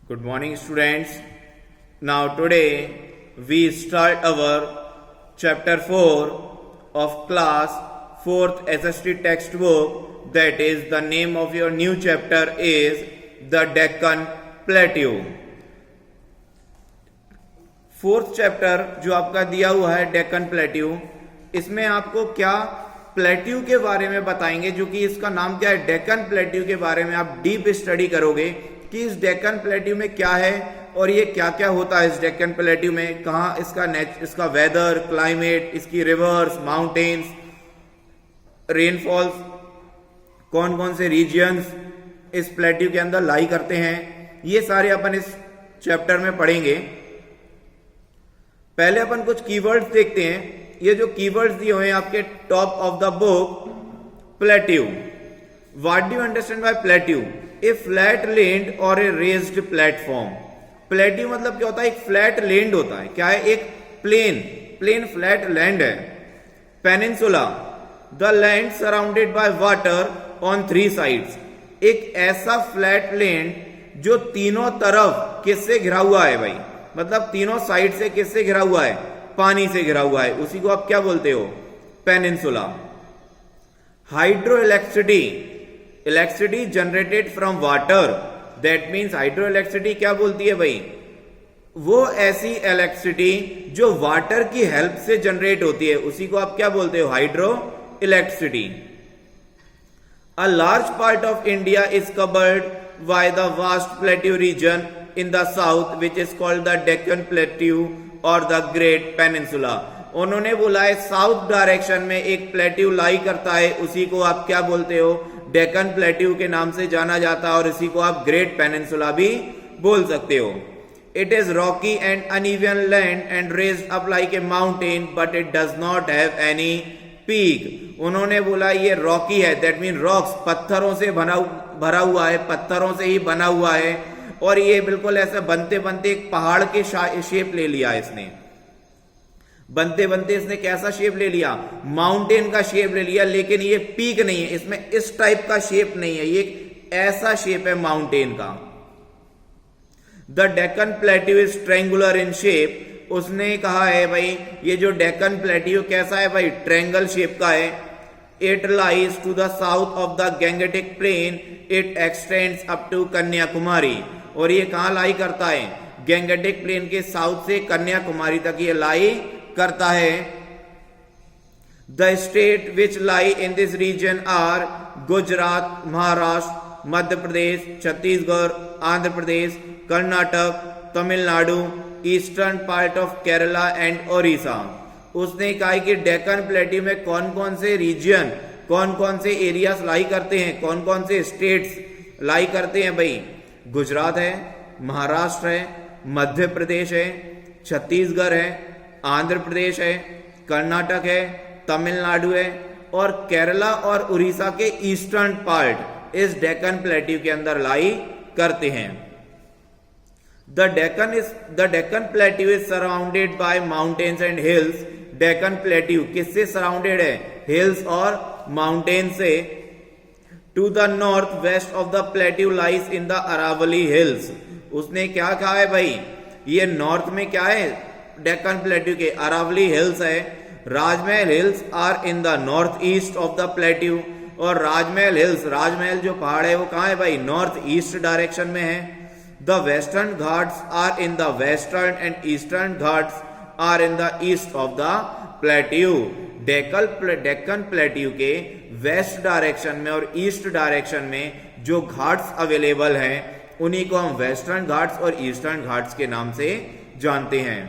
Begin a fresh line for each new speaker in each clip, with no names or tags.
Good morning, students. Now, today we start our chapter 4 of class 4th SST textbook. That is, the name of your new chapter is the Deccan Plateau. Fourth chapter जो आपका दिया हुआ है Deccan plateau, इसमें आपको क्या plateau के बारे में बताएंगे, जो कि इसका नाम क्या है, डेक्कन प्लेट्यू के बारे में आप डीप स्टडी करोगे कि इस डेक्कन प्लेट्यू में क्या है और ये क्या क्या होता है इस डेक्कन प्लेट्यू में, कहाँ इसका वेदर, क्लाइमेट, इसकी रिवर्स, माउंटेन्स, रेनफॉल्स, कौन कौन से रीजियंस इस प्लेट्यू के अंदर लाई करते हैं, ये सारे अपन इस चैप्टर में पढ़ेंगे। पहले अपन कुछ कीवर्ड्स देखते हैं। ये जो कीवर्ड्स दिए हुए हैं आपके top of the book, plateau. What do you understand by plateau? A flat land और ए रेज्ड प्लेटफॉर्म। प्लेट्यू मतलब क्या होता है? एक फ्लैट लैंड होता है। क्या है? एक प्लेन फ्लैट लैंड है। Peninsula, the land surrounded by water on 3 sides. एक ऐसा फ्लैट लैंड जो तीनों तरफ किससे घिरा हुआ है भाई, मतलब तीनों साइड से किससे घिरा हुआ है? पानी से घिरा हुआ है। उसी को आप क्या बोलते हो? Peninsula. Hydro electricity, electricity generated from water, that means hydro electricity क्या बोलती है भाई? वो ऐसी इलेक्ट्रिसिटी जो वाटर की हेल्प से जनरेट होती है, उसी को आप क्या बोलते हो? Hydro electricity. A large part of India is covered by the vast plateau region in the south which is called the Deccan Plateau or the Great Peninsula। उन्होंने बोला है साउथ डायरेक्शन में एक प्लेट्यू लाई करता है, उसी को आप क्या बोलते हो? डेक्कन प्लेट्यू के नाम से जाना जाता है और इसी को आप ग्रेट पेनिनसुला भी बोल सकते हो। It is Rocky and uneven land and raised up like a mountain but it does not have any peak. उन्होंने बोला ये रॉकी है, दैट मीन रॉक्स, पत्थरों से भरा हुआ है, पत्थरों से ही बना हुआ है, और ये बिल्कुल ऐसे बनते बनते एक पहाड़ के शेप ले लिया इसने। बनते बनते इसने कैसा शेप ले लिया? माउंटेन का शेप ले लिया, लेकिन ये पीक नहीं है, इसमें इस टाइप का शेप नहीं है, ये ऐसा शेप है माउंटेन का। The Deccan plateau is triangular in shape. उसने कहा है भाई ये जो डेक्कन प्लेट्यू कैसा है भाई? ट्रायंगल शेप का है। It lies to the south of the Gangetic plain, it extends up to Kanyakumari. और ये कहां लाई करता है? गैंगेटिक प्लेन के साउथ से कन्याकुमारी तक ये लाई करता है। The state which lie in this region are Gujarat, Maharashtra, Madhya Pradesh, Chhattisgarh, Andhra Pradesh, Karnataka, Tamil Nadu, eastern part of Kerala and Odisha. उसने कहा कि डेक्कन प्लेट्यू में कौन कौन से रीजन, कौन कौन से एरियाज लाई करते हैं, कौन कौन से स्टेट्स लाई करते हैं भाई? गुजरात है, महाराष्ट्र है, मध्य प्रदेश है, छत्तीसगढ़ है, आंध्र प्रदेश है, कर्नाटक है, तमिलनाडु है, और केरला और उड़ीसा के ईस्टर्न पार्ट इस डेक्कन प्लेट्यू के अंदर लाई करते हैं। The Deccan plateau is surrounded by mountains and hills. Deccan plateau किससे सराउंडेड है? हिल्स और माउंटेन से। To the north west of the plateau lies in the Aravalli hills. उसने क्या कहा है भाई? ये नॉर्थ में क्या है डेक्कन प्लेट्यू के? अरावली हिल्स है। Rajmahal hills are in the north east of the plateau. और राजमहल हिल्स, राजमहल जो पहाड़ है वो कहाँ है भाई? नॉर्थ ईस्ट डायरेक्शन में है। The western Ghats are in the western and eastern Ghats are in the east of the plateau. Deccan plateau के वेस्ट डायरेक्शन में और ईस्ट डायरेक्शन में जो घाट्स अवेलेबल हैं उन्हीं को हम वेस्टर्न घाट्स और ईस्टर्न घाट्स के नाम से जानते हैं।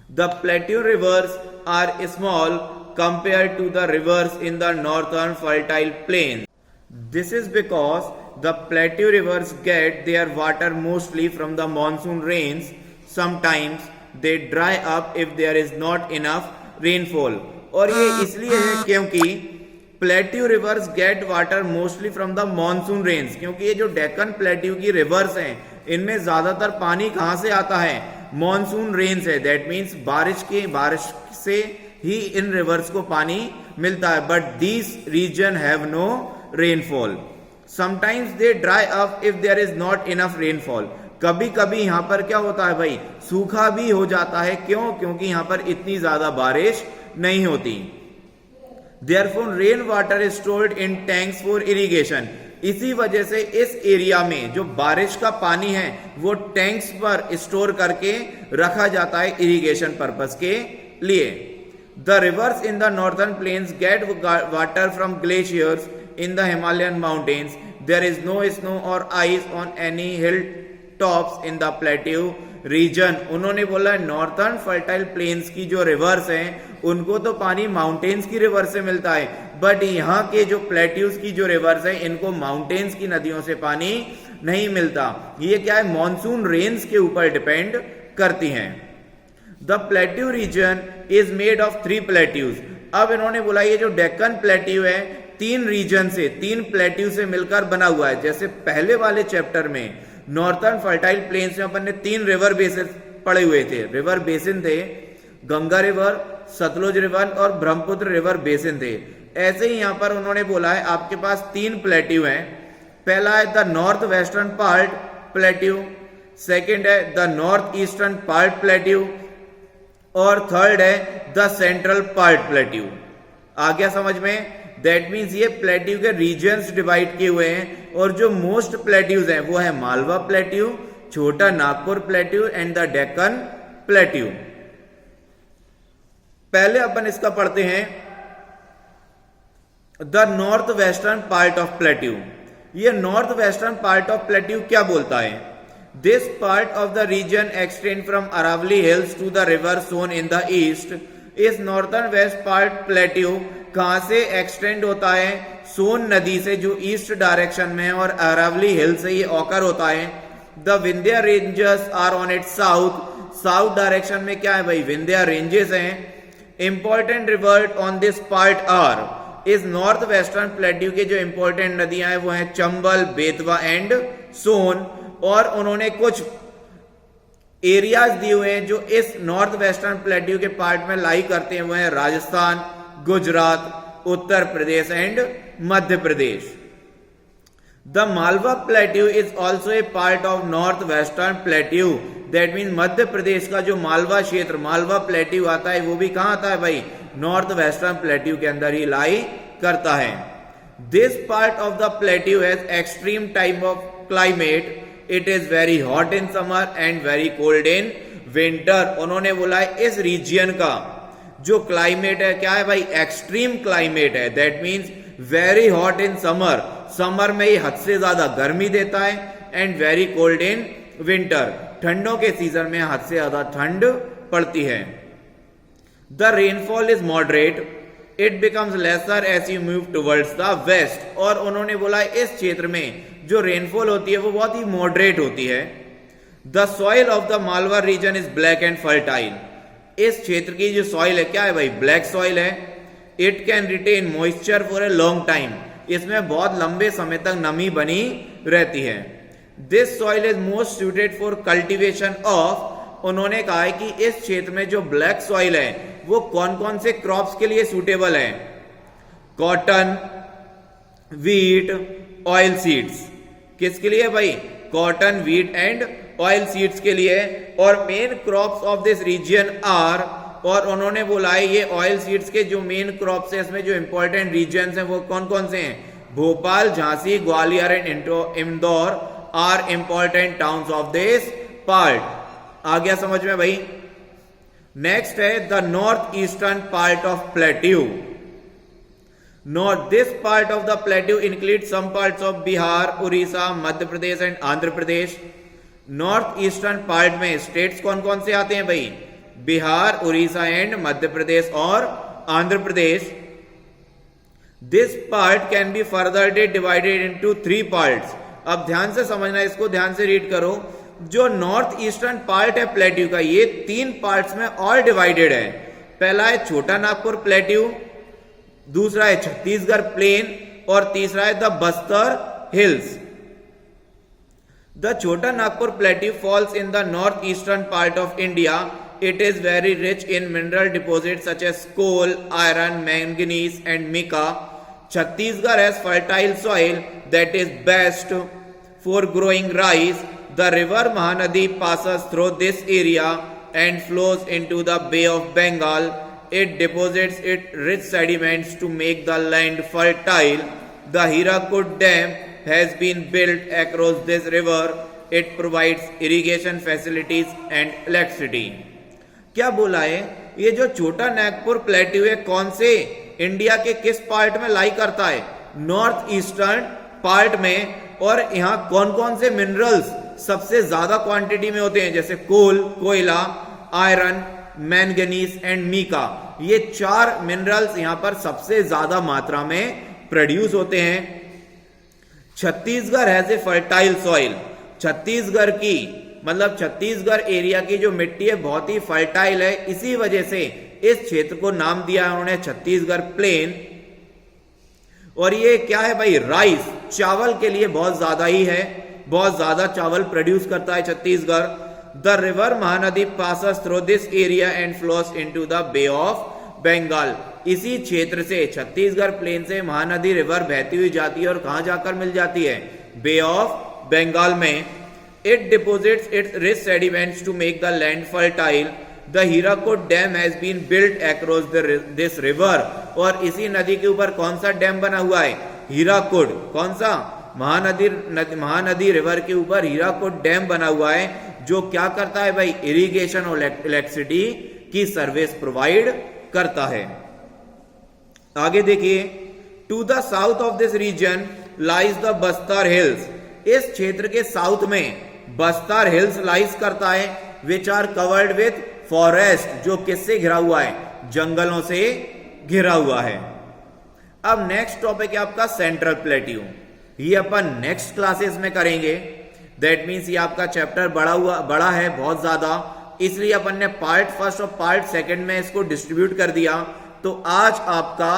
The plateau rivers are small compare to the rivers in the northern fertile plain. This is because the plateau rivers get their water mostly from the monsoon rains. Sometimes they dry up if there is not enough rainfall. और ये इसलिए है क्योंकि plateau rivers get water mostly from the monsoon rains, क्योंकि ये जो Deccan plateau की reverse हैं इनमें ज्यादातर पानी कहां से आता है? मॉनसून रेन्स है। दैट मीन्स बारिश से ही इन रिवर्स को पानी मिलता है। But this region have no rainfall. Sometimes they dry up if there is not enough rainfall, कभी कभी यहां पर क्या होता है भाई, सूखा भी हो जाता है। क्यों? क्योंकि यहां पर इतनी ज्यादा बारिश नहीं होती। Therefore rain water is stored in tanks for irrigation, इसी वजह से इस एरिया में जो बारिश का पानी है वो टैंक्स पर स्टोर करके रखा जाता है इरिगेशन पर्पस के लिए। The rivers in the northern plains get water from glaciers in the Himalayan mountains, there is no snow और ice on any hill tops in the plateau region. उन्होंने बोला नॉर्थर्न फर्टाइल प्लेन्स की जो reverse हैं उनको तो पानी माउंटेन्स की रिवर से मिलता है, बट यहाँ के जो प्लेट्यूज की जो रिवर्स है इनको माउंटेन्स की नदियों से पानी नहीं मिलता। ये क्या है, मॉनसून रेन्स के ऊपर डिपेंड करती हैं। The plateau reason is made of 3 plateaus. अब इन्होंने बोला ये जो डेक्कन प्लेट्यू है 3 रीजन से, 3 प्लेट्यू से मिलकर बना हुआ है। जैसे पहले वाले चैप्टर में नॉर्थर्न फर्टाइल प्लेन्स में अपन ने 3 रिवर बेसिन पड़े हुए थे। रिवर बेसिन थे गंगा रिवर, सतलुज रिवर और ब्रह्मपुत्र रिवर बेसिन थे। ऐसे ही यहां पर उन्होंने बोला है आपके पास 3 प्लेट्यू हैं। पहला है the north western part plateau, second है the north eastern part plateau और थर्ड है द सेंट्रल पार्ट प्लेट्यू। आ गया समझ में? दैट मीन्स ये प्लेट्यू के रीजन्स डिवाइड किए हुए हैं और जो मोस्ट प्लेट्यूज हैं वो है Malwa plateau, Chota Nagpur plateau and the Deccan plateau. पहले अपन इसका पढ़ते हैं the north western part of plateau. ये north western part of plateau क्या बोलता है? This part of the region extend from Aravalli hills to the river Son in the east. इस नॉर्थर्न वेस्ट पार्ट प्लेट्यू कहां से एक्सटेंड होता है? सोन नदी से जो ईस्ट डायरेक्शन में है और अरावली हिल से ये ऑकर होता है। The Vindhya ranges are on it south, south direction में क्या है भाई, विंध्या रेंजेस हैं। Important river on this part are, इस नॉर्थ वेस्टर्न प्लेट्यू के जो इंपॉर्टेंट नदियां हैं वो हैं चंबल, बेतवा एंड सोन। और उन्होंने कुछ एरियाज दिए हुए हैं जो इस नॉर्थ वेस्टर्न प्लेट्यू के पार्ट में लाई करते हैं, वो है Rajasthan, Gujarat, Uttar Pradesh and Madhya Pradesh. The Malwa plateau is also a part of north western plateau, that mean Madhya Pradesh का जो मालवा क्षेत्र, मालवा प्लेट्यू आता है वो भी कहां आता है भाई, नॉर्थ वेस्टर्न प्लेट्यू के अंदर ही लाई करता है। This part of the plateau has extreme type of climate, it is very hot in summer and very cold in winter. उन्होंने बोला है इस रीजियन का जो क्लाइमेट है क्या है भाई, एक्सट्रीम क्लाइमेट है। That means very hot in summer, summer में ये हद से ज्यादा गर्मी देता है, and very cold in winter, ठंडों के सीजन में हद से ज्यादा ठंड पड़ती है। The rainfall is moderate, it becomes lesser as you move towards the west. और उन्होंने बोला इस क्षेत्र में जो रेनफॉल होती है वो बहुत ही मॉडरेट होती है। The soil of the Malwa region is black and fertile, इस क्षेत्र की जो सॉइल है क्या है भाई, ब्लैक सॉइल है। It can retain moisture for a long time, इसमें बहुत लंबे समय तक नमी बनी रहती है। This soil is most suited for cultivation of, उन्होंने कहा है कि इस क्षेत्र में जो ब्लैक सॉइल है वो कौन कौन से क्रॉप्स के लिए सूटेबल है, कॉटन, वीट, ऑयल सीड्स। किसके लिए भाई, cotton, wheat and oil seeds के लिए। और main crops of this region are, और उन्होंने बोला है ये ऑयल सीड्स के जो मेन क्रॉप्स है इसमें जो इंपॉर्टेंट रीजन है वो कौन कौन से हैं, Bhopal, Jhansi, Gwalior and Indore are important towns of this part. आ गया समझ में भाई? नेक्स्ट है the north eastern part of plateau. This part of the plateau include some parts of Bihar, Orissa, Madhya Pradesh and Andhra Pradesh. North eastern part में स्टेट्स कौन कौन से आते हैं भाई, बिहार, उड़ीसा एंड मध्य प्रदेश और Andhra Pradesh. This part can be further divided into 3 parts. अब ध्यान से समझना, इसको ध्यान से रीड करो। जो नॉर्थ ईस्टर्न पार्ट है प्लेट्यू का ये 3 पार्ट्स में और डिवाइडेड है। पहला है छोटा नागपुर प्लेट्यू, दूसरा है छत्तीसगढ़ प्लेन और तीसरा है द बस्तर हिल्स। द छोटा Nagpur plateau falls in the north eastern part of India. It is very rich in mineral deposits such as coal, iron, manganese and mica. Chhattisgarh has fertile soil that is best for growing rice. The river Mahanadi passes through this area and flows into the Bay of Bengal. It deposits its rich sediments to make the land fertile. The Hirakud Dam has been built across this river. It provides irrigation facilities and electricity. क्या बोला है? ये जो छोटा Nagpur plateau है कौन से India के किस पार्ट में लाई करता है? नॉर्थ ईस्टर्न पार्ट में। और यहाँ कौन कौन से मिनरल्स सबसे ज्यादा क्वांटिटी में होते हैं? जैसे कोल, कोयला, आयरन, मैंगनीज एंड मीका। ये 4 मिनरल्स यहां पर सबसे ज्यादा मात्रा में प्रोड्यूस होते हैं। Chhattisgarh has a fertile soil. Chhattisgarh की मतलब छत्तीसगढ़ एरिया की जो मिट्टी है बहुत ही फर्टाइल है, इसी वजह से इस क्षेत्र को नाम दिया है उन्होंने छत्तीसगढ़ प्लेन। और ये क्या है भाई? राइस, चावल के लिए बहुत ज्यादा ही है, बहुत ज्यादा चावल प्रोड्यूस करता है Chhattisgarh. The river Mahanadi passes through this area and flows into the Bay of Bengal. इसी क्षेत्र से छत्तीसगढ़ प्लेन से महानदी रिवर बहती हुई जाती है और कहां जाकर मिल जाती है? बे ऑफ बंगाल में। It deposits its rich sediments to make the land fertile. The Hirakud dam has been built across this river. और इसी नदी के ऊपर कौन सा डैम बना हुआ है? हीराकुड। कौन सा? महानदी रिवर के ऊपर हीराकुड डैम बना हुआ है, जो क्या करता है भाई? इरिगेशन और इलेक्ट्रिसिटी की सर्विस प्रोवाइड करता है। आगे देखिए, to the south of this region lies the Bastar hills. इस क्षेत्र के साउथ में बस्तर हिल्स लाइज करता है, which are covered with forest, जो किससे घिरा हुआ है? जंगलों से घिरा हुआ है। अब नेक्स्ट टॉपिक है आपका सेंट्रल प्लेट्यू। ये अपन नेक्स्ट क्लासेस में करेंगे। दैट मीन्स ये आपका चैप्टर बड़ा है बहुत ज्यादा, इसलिए अपन ने पार्ट फर्स्ट और पार्ट सेकंड में इसको डिस्ट्रीब्यूट कर दिया। तो आज आपका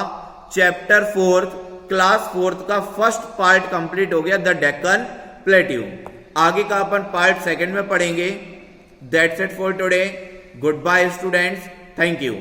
चैप्टर 4 क्लास 4 का फर्स्ट पार्ट कंप्लीट हो गया, द डेक्कन प्लेट्यू। आगे का अपन पार्ट सेकंड में पढ़ेंगे। That's it for today. Good bye students, thank you.